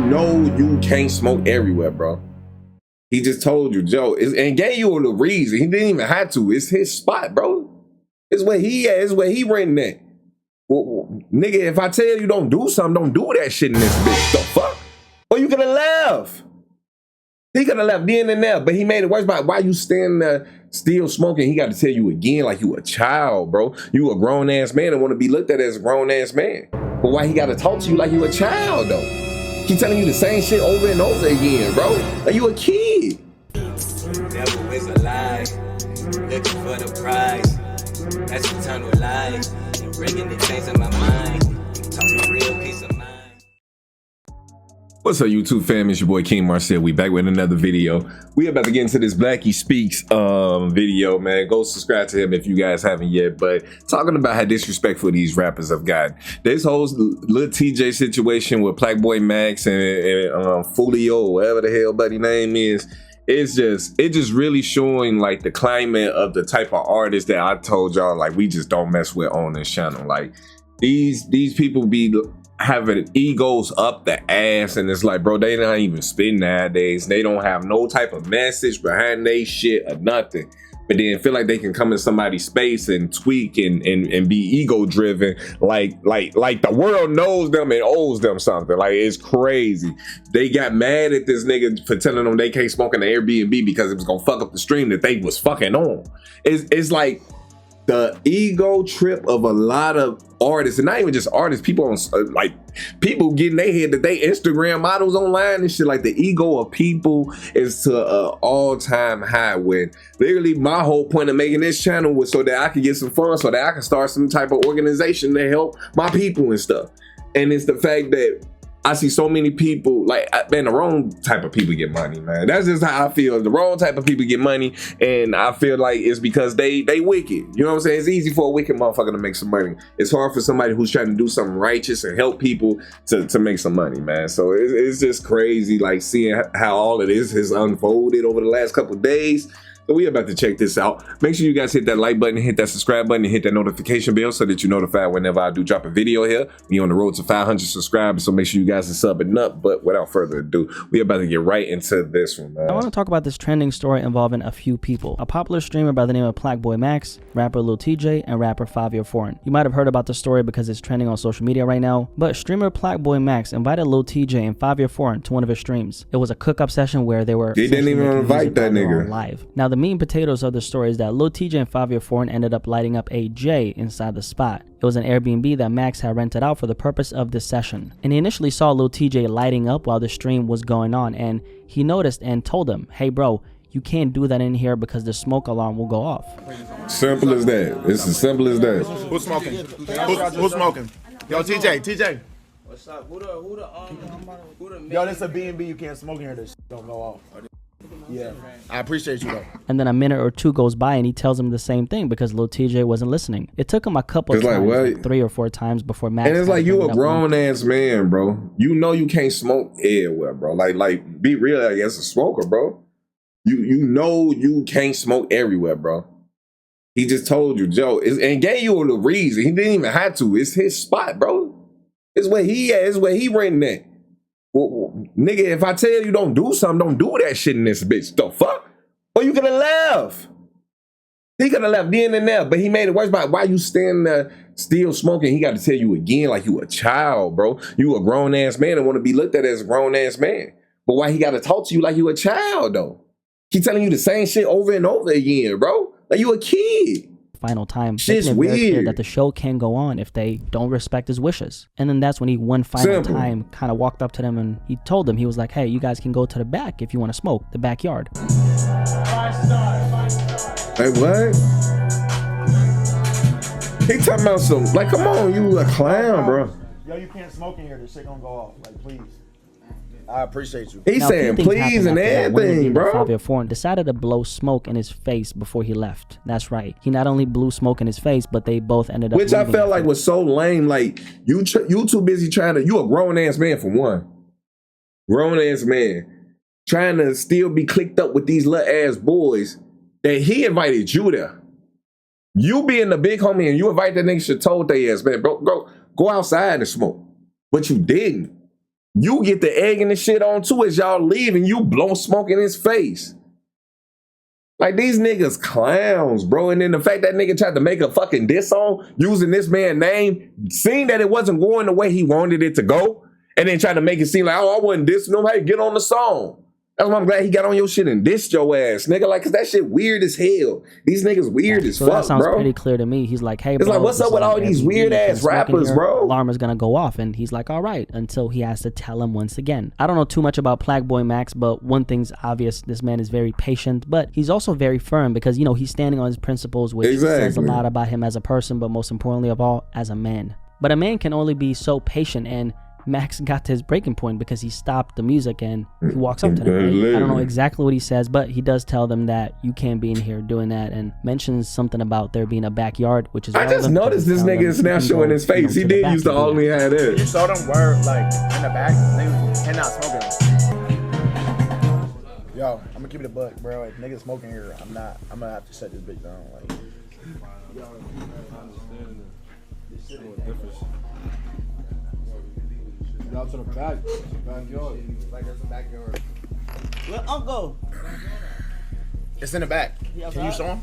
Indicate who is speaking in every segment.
Speaker 1: know you can't smoke everywhere, bro. He just told you, Joe, and gave you the reason. He didn't even have to. It's his spot, bro. It's where he at. It's where he renting at. Well, nigga, if I tell you don't do something, don't do that shit in this bitch. The fuck? Or you could have left. He could have left then and there, but he made it worse by why you standing there still smoking. He got to tell you again like you a child, bro. You a grown-ass man and want to be looked at as a grown-ass man. But why he got to talk to you like you a child, though? Keep telling you the same shit over and over again, bro. Like you a kid.
Speaker 2: Devil is a lie, looking for the prize. That's eternal life, and bringing the change in my mind. Talking real peace of mind.
Speaker 1: What's up, YouTube fam? It's your boy King Marcell. We back with another video. We about to get into this Blackie Speaks video, man. Go subscribe to him if you guys haven't yet. But talking about how disrespectful these rappers have gotten. This whole Lil TJ situation with Plaque Max and Fulio, whatever the hell buddy name is. It's just really showing like the climate of the type of artists that I told y'all like we just don't mess with on this channel. Like these people be having egos up the ass, and it's like, bro, they not even spitting nowadays. They don't have no type of message behind they shit or nothing. But then feel like they can come in somebody's space and tweak and be ego driven, like the world knows them and owes them something. Like it's crazy. They got mad at this nigga for telling them they can't smoke in the Airbnb because it was gonna fuck up the stream that they was fucking on. It's like the ego trip of a lot of artists, and not even just artists, people on like people getting their head that they Instagram models online and shit. Like the ego of people is to an all-time high. When literally my whole point of making this channel was so that I could get some fun, so that I can start some type of organization to help my people and stuff. And it's the fact that I see so many people, like, man, the wrong type of people get money, man. That's just how I feel. The wrong type of people get money, and I feel like it's because they wicked. You know what I'm saying? It's easy for a wicked motherfucker to make some money. It's hard for somebody who's trying to do something righteous and help people to make some money, man. So it's just crazy, like, seeing how all of this has unfolded over the last couple of days. So we about to check this out. Make sure you guys hit that like button, hit that subscribe button, and hit that notification bell so that you're notified whenever I do drop a video here. We on the road to 500 subscribers, so make sure you guys are subbing up. But without further ado, we about to get right into this one, man.
Speaker 3: I want to talk about this trending story involving a few people. A popular streamer by the name of Plaque Max, rapper Lil TJ, and rapper 5 Year Foreign. You might have heard about the story because it's trending on social media right now, but streamer Plaque Max invited Lil TJ and 5 Year Foreign to one of his streams. It was a cook-up session where they were—
Speaker 1: They didn't even invite that nigga
Speaker 3: live. Now the meat and potatoes of the story is that Lil TJ and 5 Year Foreign ended up lighting up a J inside the spot. It was an Airbnb that Max had rented out for the purpose of this session. And he initially saw Lil TJ lighting up while the stream was going on, and he noticed and told him, hey bro, you can't do that in here because the smoke alarm will go off.
Speaker 1: Simple as that. It's as simple as that.
Speaker 4: Who's smoking? Who's smoking? Yo, TJ.
Speaker 2: What's up? Who the
Speaker 4: Yo, this a B&B. You can't smoke in here. This shit don't go off. Yeah, I appreciate you though.
Speaker 3: And then a minute or two goes by and he tells him the same thing because Lil TJ wasn't listening. It took him a couple of times, like 3 or 4 times before Max.
Speaker 1: And it's like, you a grown ass man, bro. You know you can't smoke everywhere, bro. Like be real, I guess, a smoker, bro. You know you can't smoke everywhere, bro. He just told you, Joe, and gave you the reason. He didn't even have to. It's his spot, bro. It's where he at. It's where he renting at. Well, nigga, if I tell you don't do something, don't do that shit in this bitch. The fuck? Or you could have left. He could have left then and there, but he made it worse by why you standing there still smoking. He got to tell you again like you a child, bro. You a grown-ass man and want to be looked at as a grown-ass man. But why he got to talk to you like you a child, though? Keep telling you the same shit over and over again, bro. Like you a kid.
Speaker 3: Final time,
Speaker 1: shit's
Speaker 3: making it very clear
Speaker 1: weird
Speaker 3: that the show can go on if they don't respect his wishes. And then that's when he one final time kind of walked up to them and he told them, he was like, hey, you guys can go to the back if you want to smoke, the backyard.
Speaker 1: Hey, what? He talking about some, like, come on, you a clown, bro.
Speaker 4: Yo, you can't smoke in here. This shit gonna go off. Like, please. I appreciate you.
Speaker 1: He's saying please and everything, bro.
Speaker 3: 5 Year Foreign decided to blow smoke in his face before he left. That's right. He not only blew smoke in his face, but they both ended up—
Speaker 1: Which I felt like was so lame. Like, you too busy trying to— you a grown-ass man for one. Grown-ass man. Trying to still be clicked up with these little-ass boys that he invited you there. You being the big homie and you invite that nigga, should told they ass, man, bro, go outside and smoke. But you didn't. You get the egg and the shit on too as y'all leave and you blow smoke in his face. Like, these niggas clowns, bro. And then the fact that nigga tried to make a fucking diss song using this man's name, seeing that it wasn't going the way he wanted it to go, and then trying to make it seem like, oh, I wasn't dissing him. Hey, get on the song. That's why I'm glad he got on your shit and dissed your ass, nigga. Like, cause that shit weird as hell. These niggas weird as
Speaker 3: so
Speaker 1: fuck,
Speaker 3: that sounds
Speaker 1: bro.
Speaker 3: pretty clear to me. He's like, hey,
Speaker 1: it's
Speaker 3: bro,
Speaker 1: like, what's up with all these weird ass rappers, bro?
Speaker 3: Alarm is gonna go off, and he's like, all right, until he has to tell him once again. I don't know too much about Plague Boy Max, but one thing's obvious: this man is very patient, but he's also very firm because he's standing on his principles, which says a lot about him as a person, but most importantly of all, as a man. But a man can only be so patient, and Max got to his breaking point because he stopped the music and he walks up to them. Right? I don't know exactly what he says, but he does tell them that you can't be in here doing that, and mentions something about there being a backyard, which is.
Speaker 1: I just noticed this nigga is now showing his face. He did used to only have this.
Speaker 4: You saw them were like in the back, they cannot smoking. Yo, I'm gonna keep it a buck, bro. If niggas smoking here, I'm gonna have to shut this bitch down. Like,
Speaker 5: Out to the backyard.
Speaker 4: like there's a backyard.
Speaker 3: Where Uncle?
Speaker 4: It's in the back. Can you show him?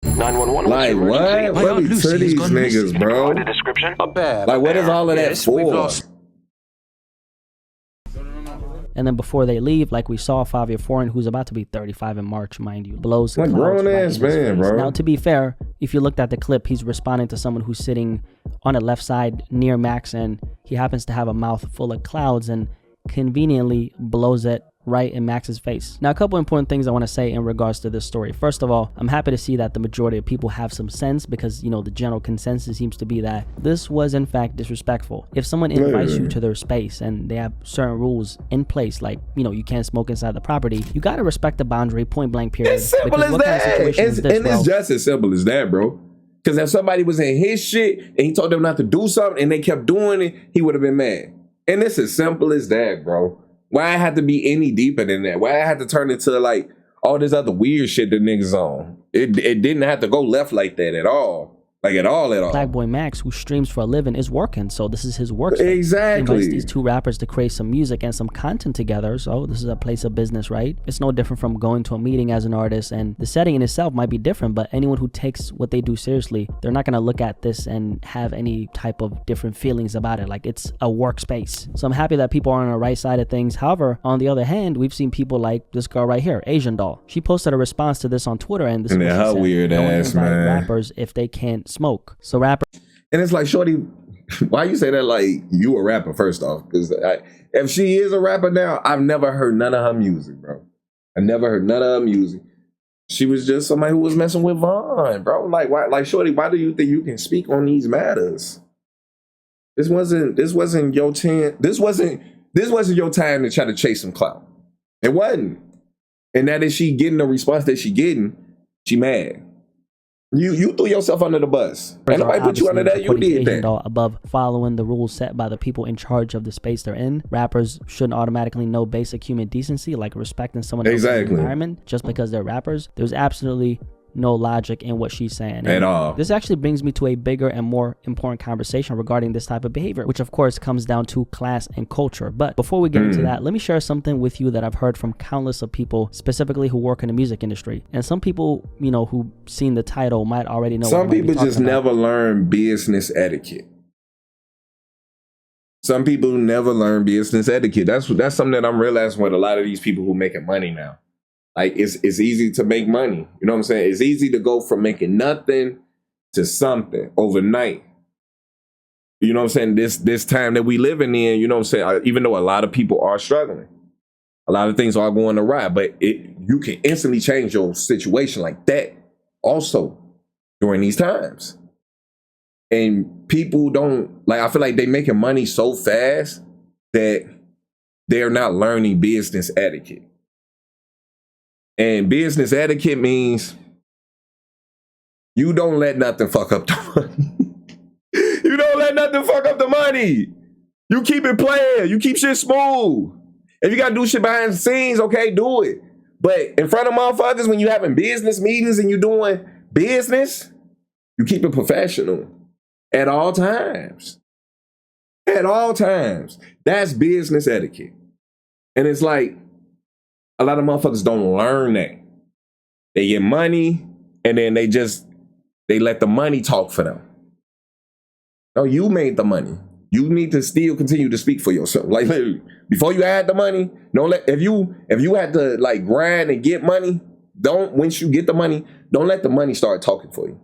Speaker 6: 911.
Speaker 1: Like, what? What be to these niggas, bro?
Speaker 6: The description? A bad.
Speaker 1: Like, what is all of that for?
Speaker 3: And then before they leave, like we saw, Fabio Foreign, who's about to be 35 in March, mind you, blows
Speaker 1: like grown ass man, bro.
Speaker 3: Now, to be fair, if you looked at the clip, he's responding to someone who's sitting on the left side near Max, and he happens to have a mouth full of clouds and conveniently blows it right in Max's face. Now, a couple important things I want to say in regards to this story. First of all, I'm happy to see that the majority of people have some sense, because the general consensus seems to be that this was in fact disrespectful. If someone invites you to their space and they have certain rules in place, like you can't smoke inside the property, you got to respect the boundary, point blank, period.
Speaker 1: It's simple as that. It's just as simple as that, bro. Because if somebody was in his shit and he told them not to do something and they kept doing it, he would have been mad. And it's as simple as that, bro. Why I had to be any deeper than that? Why I had to turn into like all this other weird shit that niggas on? It didn't have to go left like that at all. Like at all.
Speaker 3: Plague Boy Max, who streams for a living, is working, so this is his work.
Speaker 1: Exactly.
Speaker 3: He invites these two rappers to create some music and some content together, so this is a place of business, right? It's no different from going to a meeting as an artist, and the setting in itself might be different, but anyone who takes what they do seriously, they're not gonna look at this and have any type of different feelings about it. Like, it's a workspace. So I'm happy that people are on the right side of things. However, on the other hand, we've seen people like this girl right here, Asian Doll. She posted a response to this on Twitter, and this is what she said:
Speaker 1: weird ass, man.
Speaker 3: Rappers if they can't smoke. So rappers.
Speaker 1: And it's like, shorty, why you say that like you a rapper, first off? Because if she is a rapper now, I've never heard none of her music, bro. I never heard none of her music. She was just somebody who was messing with Vaughn, bro. Like, why? Like, shorty, why do you think you can speak on these matters? This wasn't your chance. This wasn't your time to try to chase some clout. It wasn't. And that is she getting the response that she getting, she mad. You threw yourself under the bus. Ain't nobody put you under that. You did that.
Speaker 3: Above following the rules set by the people in charge of the space they're in, rappers shouldn't automatically know basic human decency, like respecting someone else's environment just because they're rappers. There's absolutely no logic in what she's saying
Speaker 1: at all.
Speaker 3: This actually brings me to a bigger and more important conversation regarding this type of behavior, which of course comes down to class and culture. But before we get into that, let me share something with you that I've heard from countless of people, specifically who work in the music industry. And some people, who've seen the title might already know.
Speaker 1: Some people just never learn business etiquette. Some people never learn business etiquette. That's something that I'm realizing with a lot of these people who making money now. Like, it's easy to make money. You know what I'm saying? It's easy to go from making nothing to something overnight. You know what I'm saying? This time that we living in, you know what I'm saying? Even though a lot of people are struggling, a lot of things are going awry, but you can instantly change your situation like that also during these times. And people don't, like, I feel like they making money so fast that they're not learning business etiquette. And business etiquette means you don't let nothing fuck up the money. You don't let nothing fuck up the money. You keep it playing. You keep shit smooth. If you gotta do shit behind the scenes, okay, do it. But in front of motherfuckers, when you having business meetings and you doing business, you keep it professional at all times. At all times. That's business etiquette. And it's like, a lot of motherfuckers don't learn that. They get money, and then they let the money talk for them. No, you made the money. You need to still continue to speak for yourself. Like, literally, before you add the money, don't let, if you had to like grind and get money, once you get the money, don't let the money start talking for you.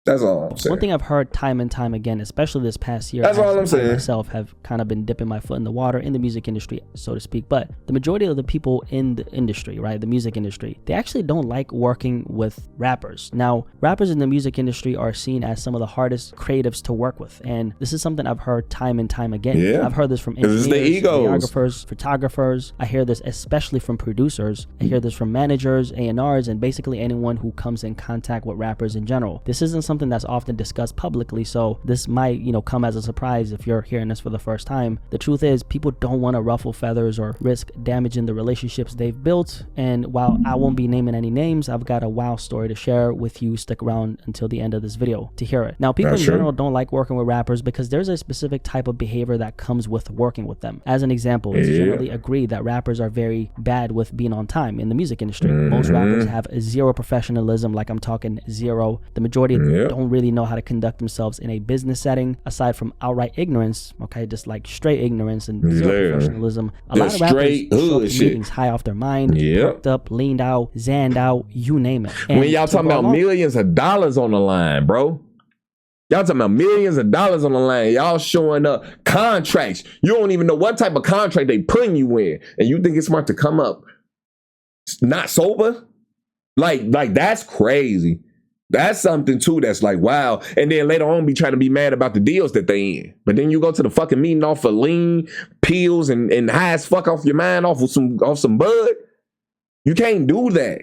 Speaker 1: That's all I'm saying.
Speaker 3: One thing I've heard time and time again, especially this past year,
Speaker 1: that's all I'm saying.
Speaker 3: I myself have kind of been dipping my foot in the water in the music industry, so to speak. But the majority of the people in the industry, right, the music industry, they actually don't like working with rappers. Now, rappers in the music industry are seen as some of the hardest creatives to work with, and this is something I've heard time and time again.
Speaker 1: Yeah.
Speaker 3: I've heard this from engineers, videographers, photographers. I hear this especially from producers. I hear this from managers, A&Rs, and basically anyone who comes in contact with rappers in general. This isn't something that's often discussed publicly, so this might, come as a surprise if you're hearing this for the first time. The truth is, people don't want to ruffle feathers or risk damaging the relationships they've built, and while I won't be naming any names, I've got a wow story to share with you. Stick around until the end of this video to hear it. Now, people in general don't like working with rappers because there's a specific type of behavior that comes with working with them. As an example, it's generally agreed that rappers are very bad with being on time in the music industry. Most rappers have zero professionalism, like I'm talking zero. The majority don't really know how to conduct themselves in a business setting, aside from outright ignorance, okay, just like straight ignorance and zero professionalism. A lot of rappers show up to meetings high off their mind, perked up, leaned out, zanned out, you name it. And
Speaker 1: when y'all talking about millions of dollars on the line, bro. Y'all talking about millions of dollars on the line. Y'all showing up contracts. You don't even know what type of contract they putting you in, and you think it's smart to come up not sober? Like that's crazy. That's something too that's like, wow. And then later on be trying to be mad about the deals that they in. But then you go to the fucking meeting off of lean pills and high as fuck off your mind off some bud. You can't do that.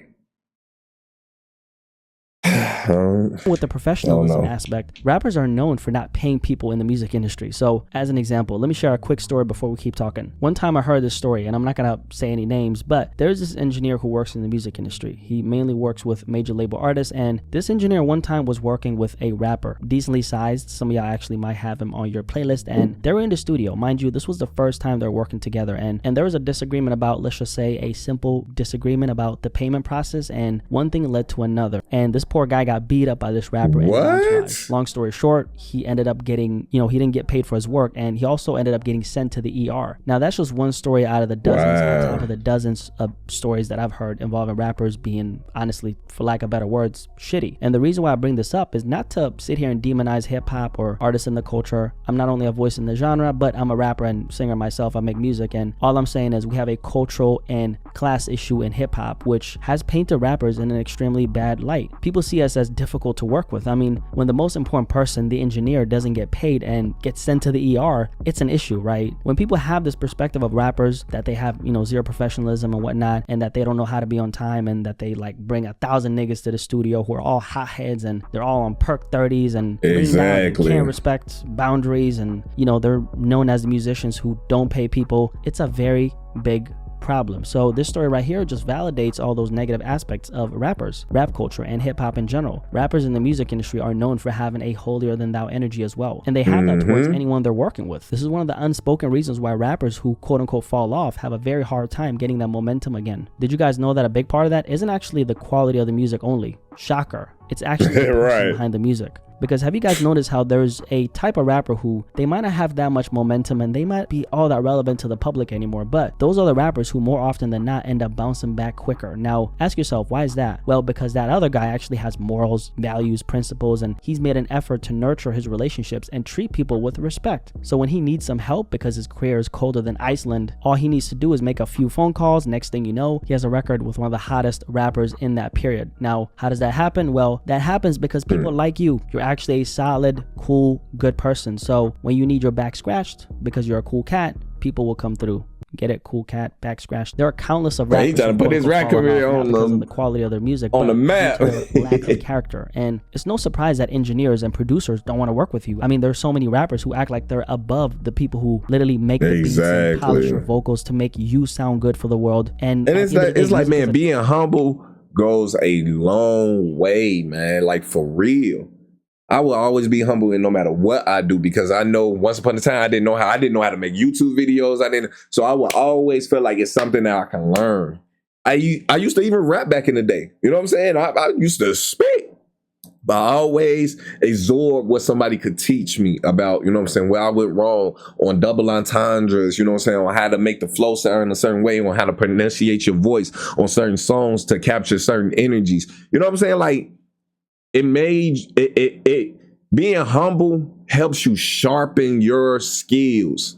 Speaker 3: With the professionalism aspect, rappers are known for not paying people in the music industry. So as an example, let me share a quick story before we keep talking. One time I heard this story, and I'm not gonna say any names, but there's this engineer who works in the music industry. He mainly works with major label artists, and this engineer one time was working with a rapper, decently sized. Some of y'all actually might have him on your playlist, and they were in the studio. Mind you, this was the first time they're working together, and there was a disagreement about, let's just say, a simple disagreement about the payment process, and one thing led to another, and this poor guy got beat up by this rapper.
Speaker 1: What?
Speaker 3: Long story short, he ended up getting, he didn't get paid for his work, and he also ended up getting sent to the ER. Now, that's just one story out of the dozens, on top of the dozens of stories that I've heard involving rappers being, honestly, for lack of better words, shitty. And the reason why I bring this up is not to sit here and demonize hip-hop or artists in the culture. I'm not only a voice in the genre, but I'm a rapper and singer myself. I make music, and all I'm saying is we have a cultural and class issue in hip-hop, which has painted rappers in an extremely bad light. People see us as difficult to work with. I mean, when the most important person, the engineer, doesn't get paid and gets sent to the ER, it's an issue, right? When people have this perspective of rappers that they have, zero professionalism and whatnot, and that they don't know how to be on time, and that they like bring 1,000 niggas to the studio who are all hotheads and they're all on perk 30s and can't respect boundaries, and they're known as the musicians who don't pay people. It's a very big problem. So this story right here just validates all those negative aspects of rappers, rap culture, and hip-hop in general. Rappers in the music industry are known for having a holier-than-thou energy as well, and they have that towards anyone they're working with. This is one of the unspoken reasons why rappers who quote-unquote fall off have a very hard time getting that momentum again. Did you guys know that a big part of that isn't actually the quality of the music only? Shocker. It's actually the person behind the music. Because have you guys noticed how there's a type of rapper who they might not have that much momentum and they might be all that relevant to the public anymore, but those are the rappers who more often than not end up bouncing back quicker. Now, ask yourself, why is that? Well, because that other guy actually has morals, values, principles, and he's made an effort to nurture his relationships and treat people with respect. So when he needs some help because his career is colder than Iceland, all he needs to do is make a few phone calls. Next thing you know, he has a record with one of the hottest rappers in that period. Now, how does that happen? Well, that happens because people like you. You're actually a solid, cool, good person. So when you need your back scratched because you're a cool cat, people will come through. Get it? Cool cat, back scratched. There are countless of rappers.
Speaker 1: He's trying to put his rap career on
Speaker 3: the quality of their music,
Speaker 1: on the map.
Speaker 3: Lack of character. And it's no surprise that engineers and producers don't want to work with you. I mean, there's so many rappers who act like they're above the people who literally make the beats and polish your vocals to make you sound good for the world. And
Speaker 1: it's like, man, being humble goes a long way, man. Like, for real. I will always be humble in no matter what I do, because I know once upon a time I didn't know how to make YouTube videos. So I will always feel like it's something that I can learn. I used to even rap back in the day. You know what I'm saying? I used to spit. But I always absorb what somebody could teach me about, you know what I'm saying, where I went wrong on double entendres, you know what I'm saying, on how to make the flow sound a certain way, on how to pronunciate your voice on certain songs to capture certain energies. You know what I'm saying? Like, being humble helps you sharpen your skills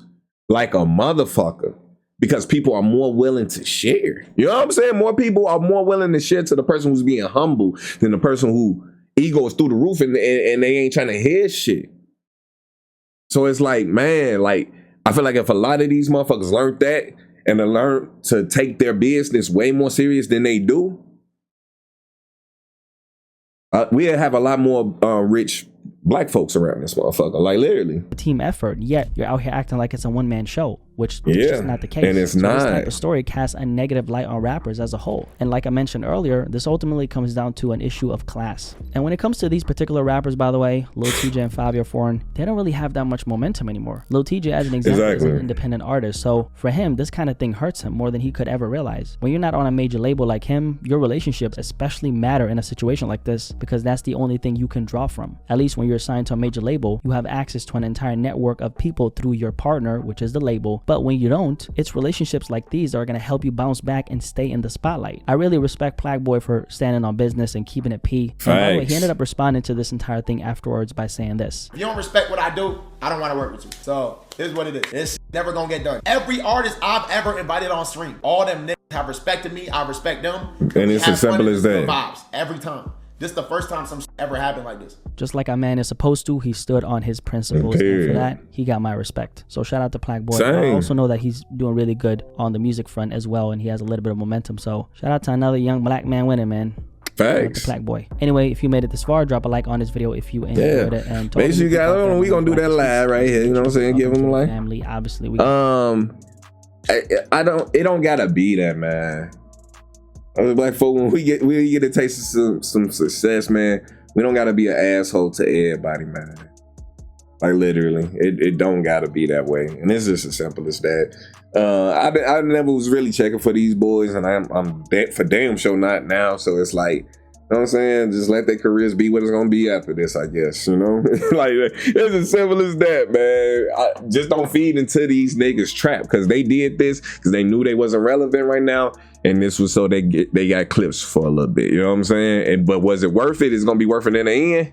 Speaker 1: like a motherfucker, because people are more willing to share. You know what I'm saying? More people are more willing to share to the person who's being humble than the person who ego is through the roof and they ain't trying to hear shit. So it's like, man, like, I feel like if a lot of these motherfuckers learned that and they learn to take their business way more serious than they do, we'll have a lot more rich black folks around this motherfucker, like literally.
Speaker 3: Team effort, yet you're out here acting like it's a one-man show, which is just not the case.
Speaker 1: And it's not.
Speaker 3: This type of story casts a negative light on rappers as a whole. And like I mentioned earlier, this ultimately comes down to an issue of class. And when it comes to these particular rappers, by the way, Lil TJ and Fivio Foreign, they don't really have that much momentum anymore. Lil TJ, as an example, is an independent artist, so for him, this kind of thing hurts him more than he could ever realize. When you're not on a major label like him, your relationships especially matter in a situation like this, because that's the only thing you can draw from. At least when you're signed to a major label, you have access to an entire network of people through your partner, which is the label. But when you don't, it's relationships like these that are going to help you bounce back and stay in the spotlight. I really respect Plagueboy for standing on business and keeping it P. And by the way, he ended up responding to this entire thing afterwards by saying this:
Speaker 4: if you don't respect what I do, I don't want to work with you. So here's what it is. It's never gonna get done. Every artist I've ever invited on stream, all them niggas have respected me. I respect them.
Speaker 1: And it's as simple as that.
Speaker 4: Vibes every time. This is the first time some shit ever happened like this.
Speaker 3: Just like a man is supposed to, he stood on his principles, and for that, he got my respect. So shout out to Plagueboy. I also know that he's doing really good on the music front as well, and he has a little bit of momentum. So shout out to another young black man winning, man.
Speaker 1: Facts.
Speaker 3: Plagueboy. Anyway, if you made it this far, drop a like on this video if you enjoyed it. And
Speaker 1: make sure you guys, we gonna do that live right here. You know what I'm saying? Give them a like.
Speaker 3: Family, obviously.
Speaker 1: It don't gotta be that, man. I mean, black folk, when we get a taste of some success, man, we don't gotta be an asshole to everybody, man. Like literally, it don't gotta be that way, and it's just as simple as that. I never was really checking for these boys, and I'm for damn sure not now. So it's like, you know what I'm saying? Just let their careers be what it's gonna be after this, I guess. You know, like it's as simple as that, man. Just don't feed into these niggas' trap, because they did this because they knew they wasn't relevant right now. And this was so they got clips for a little bit, you know what I'm saying? But was it worth it? It's gonna be worth it in the end?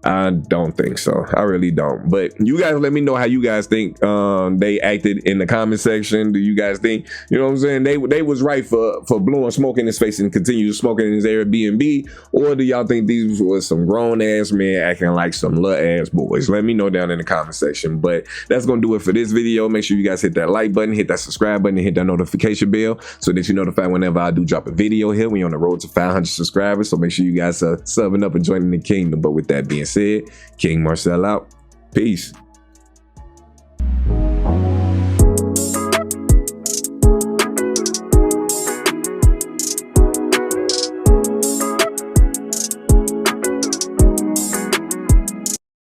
Speaker 1: I don't think so. I really don't. But you guys let me know how you guys think they acted in the comment section. Do you guys think, you know what I'm saying, they was right for blowing smoke in his face and continue smoking in his Airbnb? Or do y'all think these was some grown ass men acting like some little ass boys? Let me know down in the comment section. But that's gonna do it for this video. Make sure you guys hit that like button, hit that subscribe button, and hit that notification bell so that you're notified whenever I do drop a video here. We on the road to 500 subscribers, so make sure you guys are subbing up and joining the kingdom. But with that being said, King Marcel out. Peace.